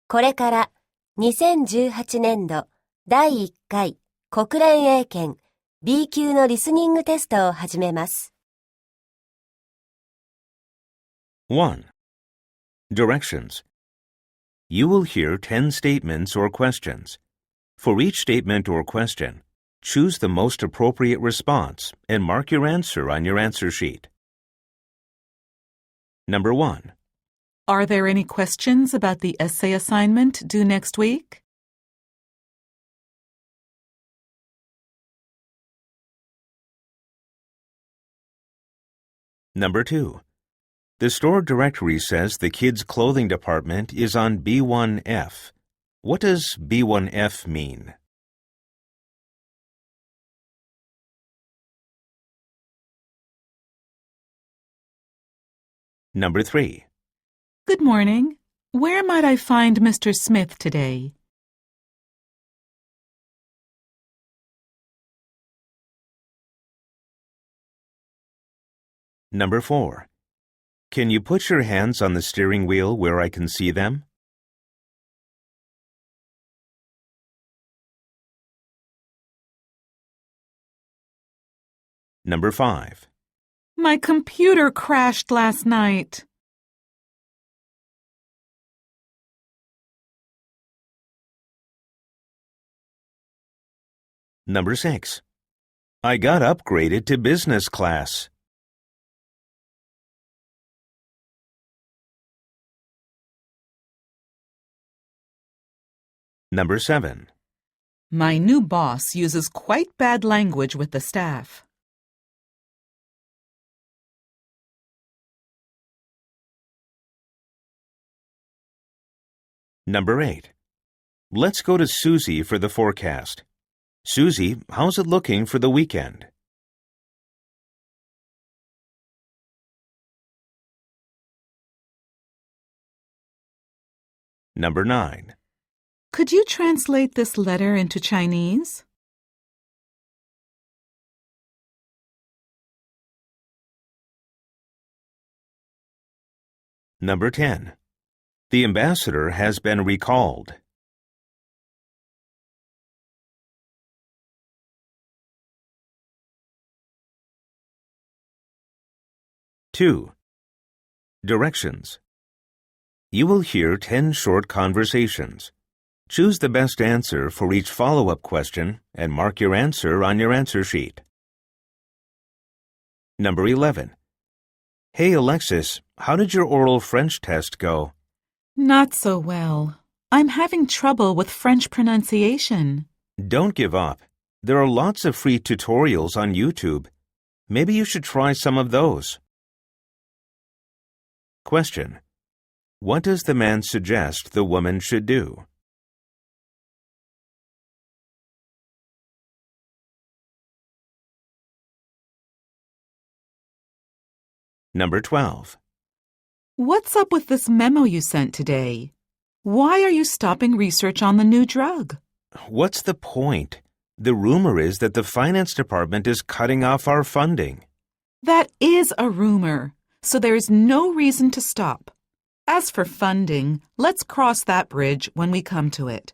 これから2018年度第1回国連英検 B 級のリスニングテストを始めます。1. Directions. You will hear 10 statements or questions. For each statement or question, choose the most appropriate response and mark your answer on your answer sheet. Number 1. Are there any questions about the essay assignment due next week? Number 2. The store directory says the kids' clothing department is on B1F. What does B1F mean? Number 3. Good morning. Where might I find Mr. Smith today? Number 4. Can you put your hands on the steering wheel where I can see them? Number 5. My computer crashed last night. Number 6. I got upgraded to business class. Number 7. My new boss uses quite bad language with the staff. Number 8. Let's go to Susie for the forecast. Susie, how's it looking for the weekend? Number 9. Could you translate this letter into Chinese? Number 10. The ambassador has been recalled. Two. Directions. You will hear 10 short conversations. Choose the best answer for each follow-up question and mark your answer on your answer sheet. Number 11. Hey Alexis, how did your oral French test go? Not so well. I'm having trouble with French pronunciation. Don't give up. There are lots of free tutorials on YouTube. Maybe you should try some of those. Question. What does the man suggest the woman should do? Number 12. What's up with this memo you sent today? Why are you stopping research on the new drug? What's the point? The rumor is that the finance department is cutting off our funding. That is a rumor, so there is no reason to stop. As for funding, let's cross that bridge when we come to it.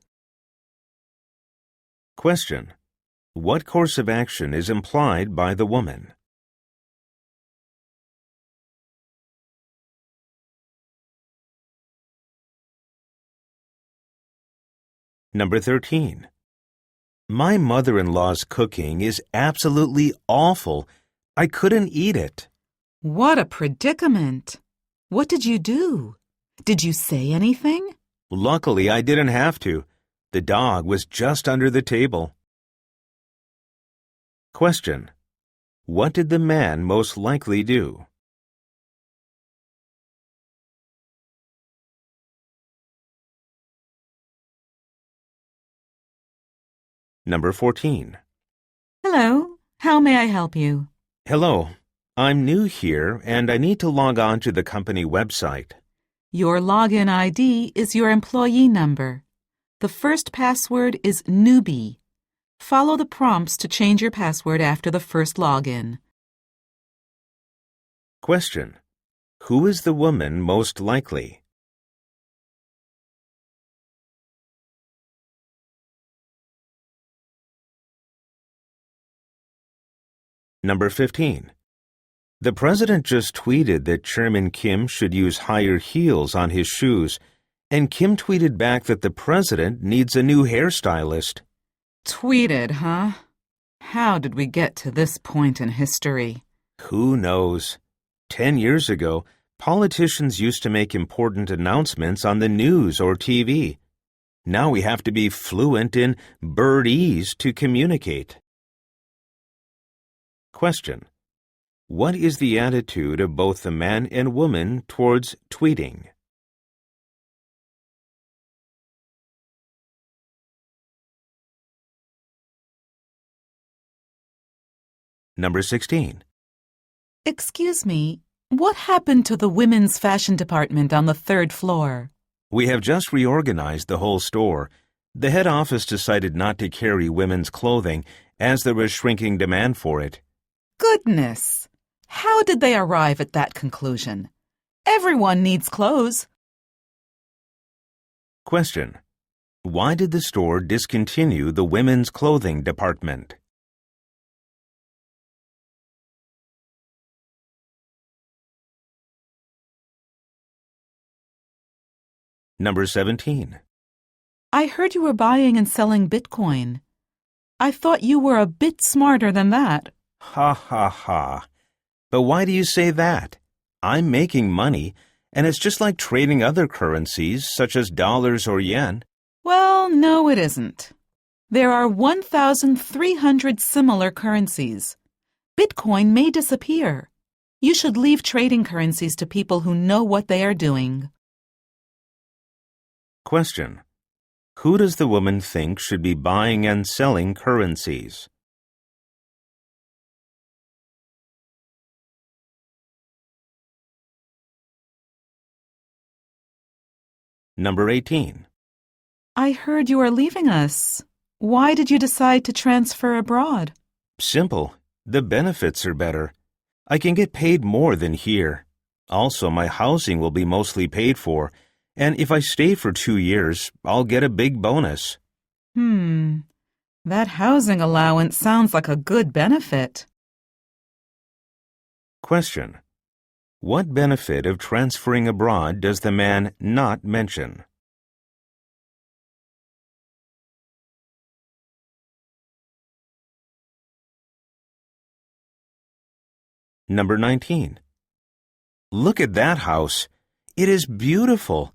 Question. What course of action is implied by the woman? Number 13. My mother-in-law's cooking is absolutely awful. I couldn't eat it. What a predicament. What did you do? Did you say anything? Luckily, I didn't have to. The dog was just under the table. Question. What did the man most likely do? Number 14. Hello, how may I help you? Hello. I'm new here and I need to log on to the company website. Your login ID is your employee number. The first password is newbie. Follow the prompts to change your password after the first login. Question. Who is the woman most likely? Number 15. The president just tweeted that Chairman Kim should use higher heels on his shoes, and Kim tweeted back that the president needs a new hairstylist. Tweeted, huh? How did we get to this point in history? Who knows? 10 years ago, politicians used to make important announcements on the news or TV. Now we have to be fluent in birdese to communicate. Question. What is the attitude of both the man and woman towards tweeting? Number 16. Excuse me, what happened to the women's fashion department on the 3rd floor? We have just reorganized the whole store. The head office decided not to carry women's clothing as there was shrinking demand for it. Goodness! How did they arrive at that conclusion? Everyone needs clothes. Question. Why did the store discontinue the women's clothing department? Number 17. I heard you were buying and selling Bitcoin. I thought you were a bit smarter than that. Ha ha ha. But why do you say that? I'm making money, and it's just like trading other currencies such as dollars or yen. Well, no, it isn't. There are 1,300 similar currencies. Bitcoin may disappear. You should leave trading currencies to people who know what they are doing. Question. Who does the woman think should be buying and selling currencies? Number 18. I heard you are leaving us. Why did you decide to transfer abroad? Simple. The benefits are better. I can get paid more than here. Also, my housing will be mostly paid for, and if I stay for 2 years, I'll get a big bonus. That housing allowance sounds like a good benefit. Question. What benefit of transferring abroad does the man not mention? Number 19. Look at that house. It is beautiful.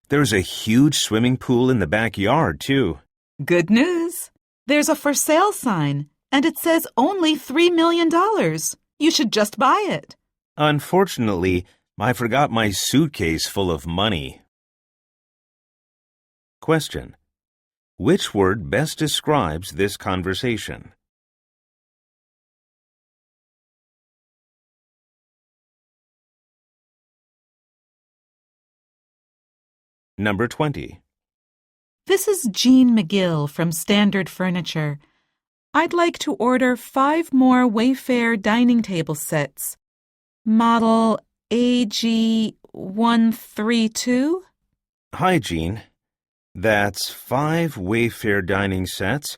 There's a huge swimming pool in the backyard, too. Good news. There's a for sale sign, and it says only $3 million. You should just buy it. Unfortunately, I forgot my suitcase full of money. Question. Which word best describes this conversation? Number 20. This is Jean McGill from Standard Furniture. I'd like to order 5 more Wayfair dining table sets. Model AG132? Hi, Jean. That's 5 Wayfair dining sets,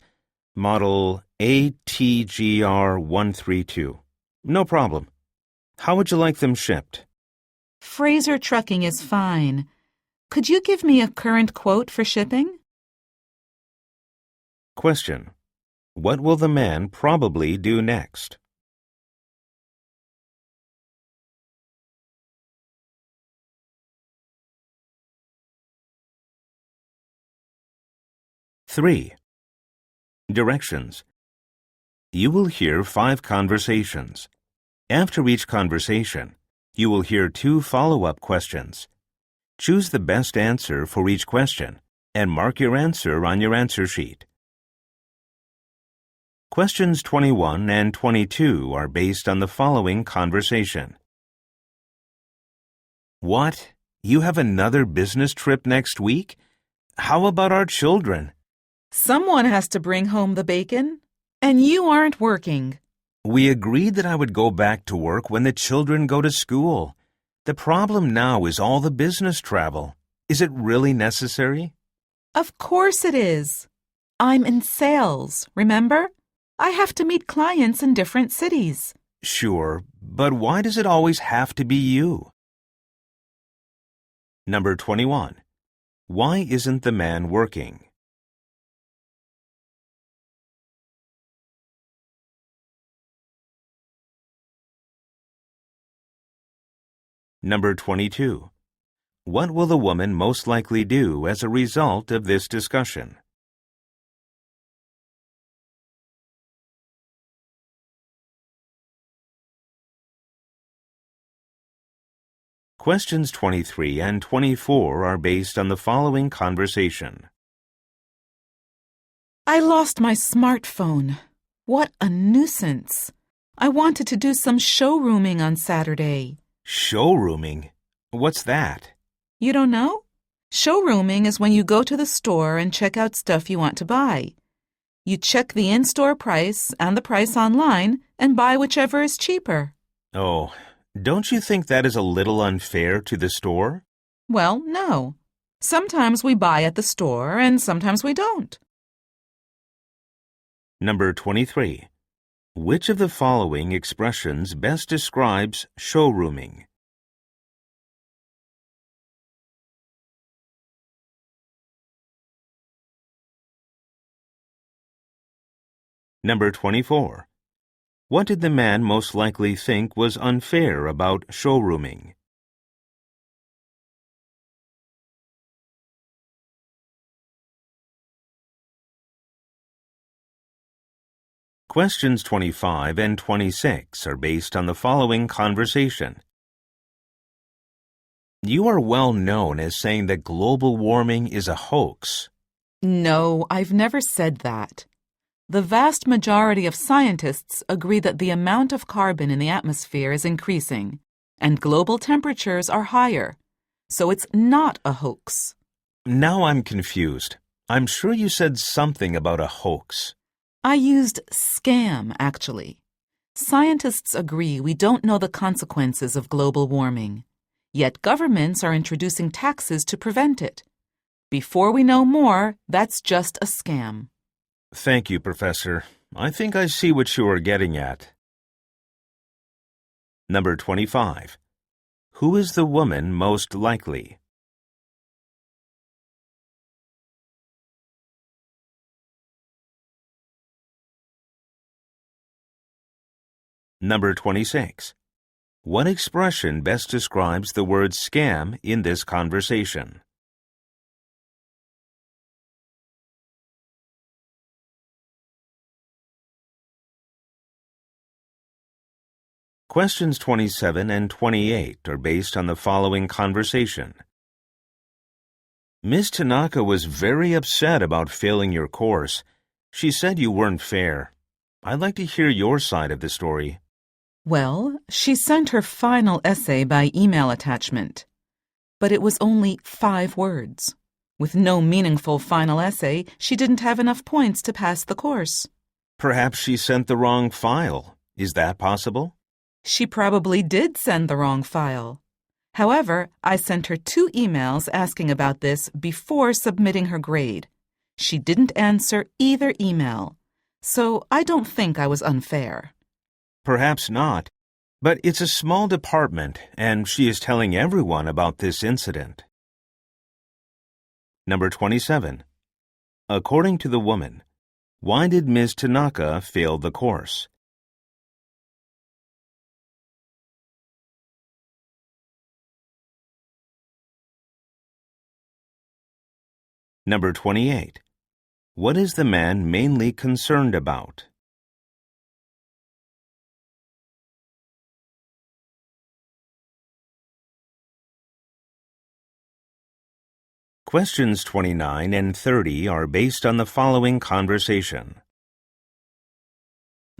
model ATGR132. No problem. How would you like them shipped? Fraser Trucking is fine. Could you give me a current quote for shipping? Question. What will the man probably do next? Three. Directions. You will hear 5 conversations. After each conversation, you will hear 2 follow-up questions. Choose the best answer for each question and mark your answer on your answer sheet. Questions 21 and 22 are based on the following conversation. What? You have another business trip next week? How about our children? Someone has to bring home the bacon, and you aren't working. We agreed that I would go back to work when the children go to school. The problem now is all the business travel. Is it really necessary? Of course it is. I'm in sales, remember? I have to meet clients in different cities. Sure, but why does it always have to be you? Number 21. Why isn't the man working? Number 22. What will the woman most likely do as a result of this discussion? Questions 23 and 24 are based on the following conversation. I lost my smartphone. What a nuisance. I wanted to do some showrooming on Saturday. Showrooming? What's that? You don't know? Showrooming is when you go to the store and check out stuff you want to buy. You check the in-store price and the price online and buy whichever is cheaper. Oh, don't you think that is a little unfair to the store? Well, no. Sometimes we buy at the store and sometimes we don't. Number 23. Which of the following expressions best describes showrooming? Number 24. What did the man most likely think was unfair about showrooming? Questions 25 and 26 are based on the following conversation. You are well known as saying that global warming is a hoax. No, I've never said that. The vast majority of scientists agree that the amount of carbon in the atmosphere is increasing, and global temperatures are higher, so it's not a hoax. Now I'm confused. I'm sure you said something about a hoax. I used scam, actually. Scientists agree we don't know the consequences of global warming, yet governments are introducing taxes to prevent it. Before we know more, that's just a scam. Thank you, Professor. I think I see what you are getting at. Number 25. Who is the woman most likely? Number 26. What expression best describes the word scam in this conversation? Questions 27 and 28 are based on the following conversation. Ms. Tanaka was very upset about failing your course. She said you weren't fair. I'd like to hear your side of the story. Well, she sent her final essay by email attachment, but it was only 5 words. With no meaningful final essay, she didn't have enough points to pass the course. Perhaps she sent the wrong file. Is that possible? She probably did send the wrong file. However, I sent her 2 emails asking about this before submitting her grade. She didn't answer either email, so I don't think I was unfair. Perhaps not, but it's a small department and she is telling everyone about this incident. Number 27. According to the woman, why did Ms. Tanaka fail the course? Number 28. What is the man mainly concerned about? Questions 29 and 30 are based on the following conversation.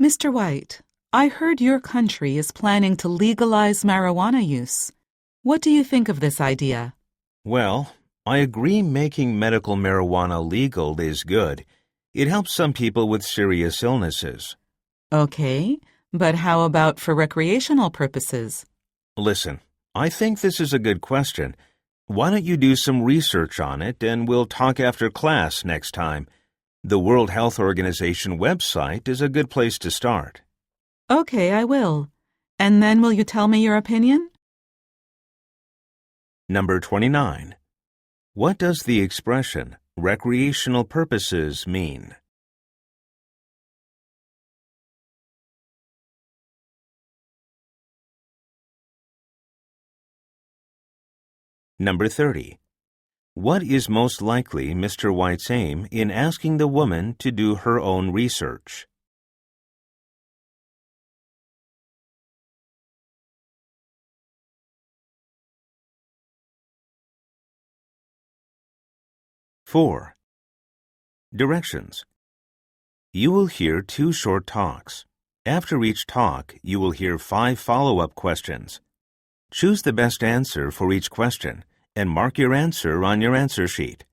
Mr. White, I heard your country is planning to legalize marijuana use. What do you think of this idea? Well, I agree making medical marijuana legal is good. It helps some people with serious illnesses. Okay, but how about for recreational purposes? Listen, I think this is a good question. Why don't you do some research on it and we'll talk after class next time. The World Health Organization website is a good place to start. Okay, I will. And then will you tell me your opinion? Number 29. What does the expression recreational purposes mean? Number 30. What is most likely Mr. White's aim in asking the woman to do her own research? Four. Directions. You will hear 2 short talks. After each talk, you will hear 5 follow-up questions. Choose the best answer for each question and mark your answer on your answer sheet.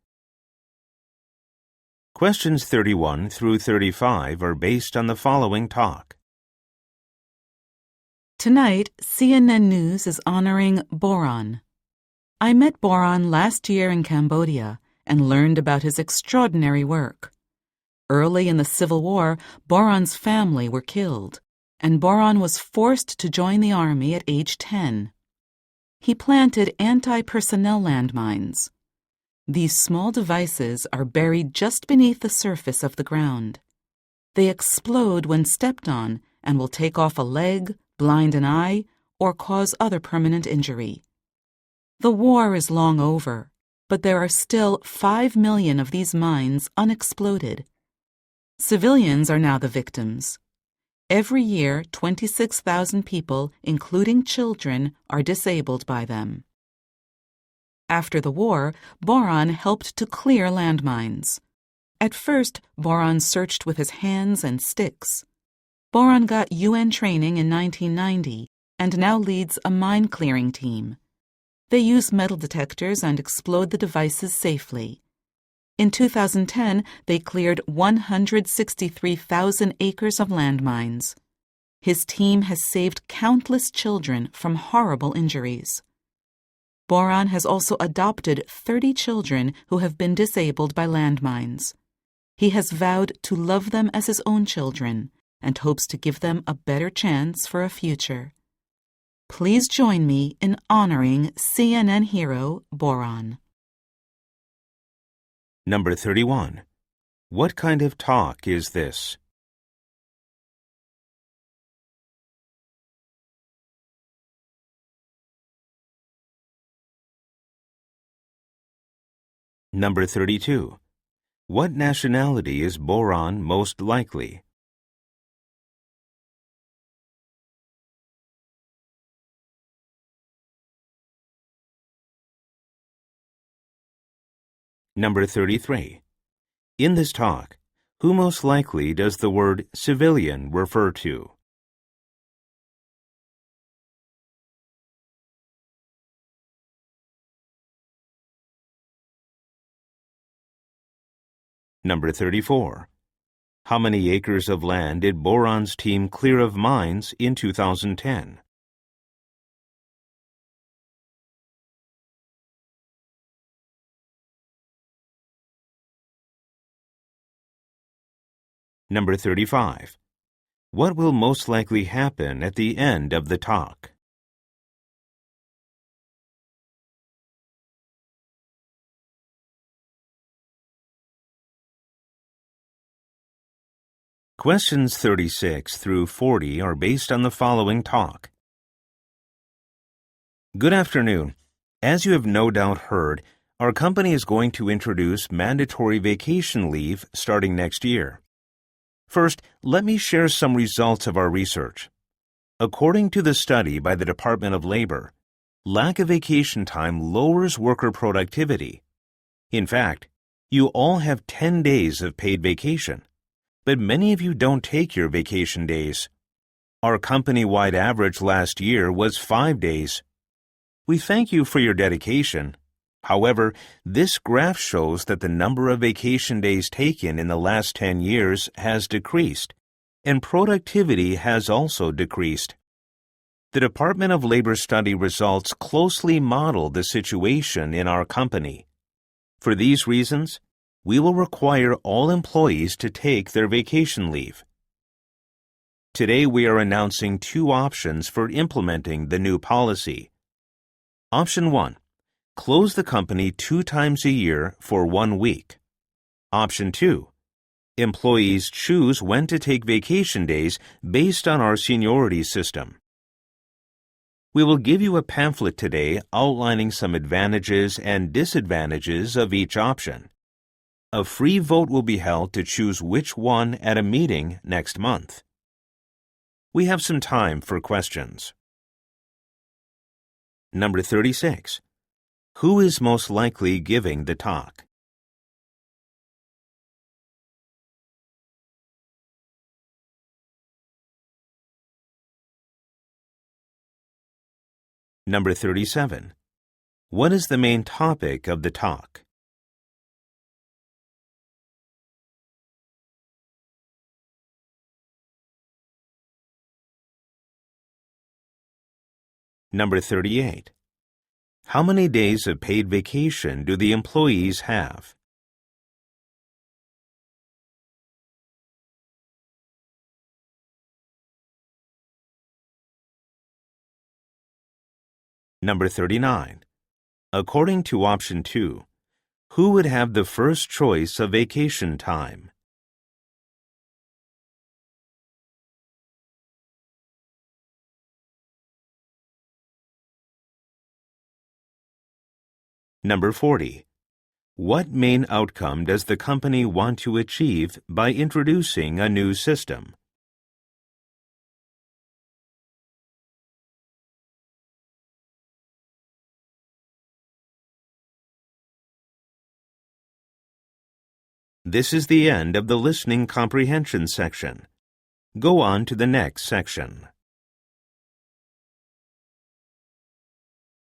Questions 31 through 35 are based on the following talk. Tonight, CNN News is honoring boron. I met boron last year in Cambodia and learned about his extraordinary work. Early in the Civil War, boron's family were killed, and boron was forced to join the army at age 10. He planted anti-personnel landmines. These small devices are buried just beneath the surface of the ground. They explode when stepped on and will take off a leg, blind an eye, or cause other permanent injury. The war is long over, but there are still 5 million of these mines unexploded. Civilians are now the victims. Every year, 26,000 people, including children, are disabled by them. After the war, boron helped to clear landmines. At first, boron searched with his hands and sticks. Boron got UN training in 1990 and now leads a mine-clearing team. They use metal detectors and explode the devices safely. In 2010, they cleared 163,000 acres of landmines. His team has saved countless children from horrible injuries. Boron has also adopted 30 children who have been disabled by landmines. He has vowed to love them as his own children and hopes to give them a better chance for a future. Please join me in honoring CNN hero Boron. Number 31. What kind of talk is this? Number 32. What nationality is boron most likely? Number 33. In this talk, who most likely does the word civilian refer to? Number 34. How many acres of land did boron's team clear of mines in 2010? Number 35. What will most likely happen at the end of the talk? Questions 36 through 40 are based on the following talk. Good afternoon. As you have no doubt heard, our company is going to introduce mandatory vacation leave starting next year. First, let me share some results of our research. According to the study by the Department of Labor, lack of vacation time lowers worker productivity. In fact, you all have 10 days of paid vacation, but many of you don't take your vacation days. Our company-wide average last year was 5 days. We thank you for your dedication. However, this graph shows that the number of vacation days taken in the last 10 years has decreased, and productivity has also decreased. The Department of Labor study results closely model the situation in our company. For these reasons, we will require all employees to take their vacation leave. Today we are announcing two options for implementing the new policy. Option 1. Close the company 2 times a year for 1 week. Option 2. Employees choose when to take vacation days based on our seniority system. We will give you a pamphlet today outlining some advantages and disadvantages of each option. A free vote will be held to choose which one at a meeting next month. We have some time for questions. Number 36. Who is most likely giving the talk? Number 37. What is the main topic of the talk? Number 38. How many days of paid vacation do the employees have? Number 39. According to option 2, who would have the first choice of vacation time? Number 40. What main outcome does the company want to achieve by introducing a new system? This is the end of the listening comprehension section. Go on to the next section.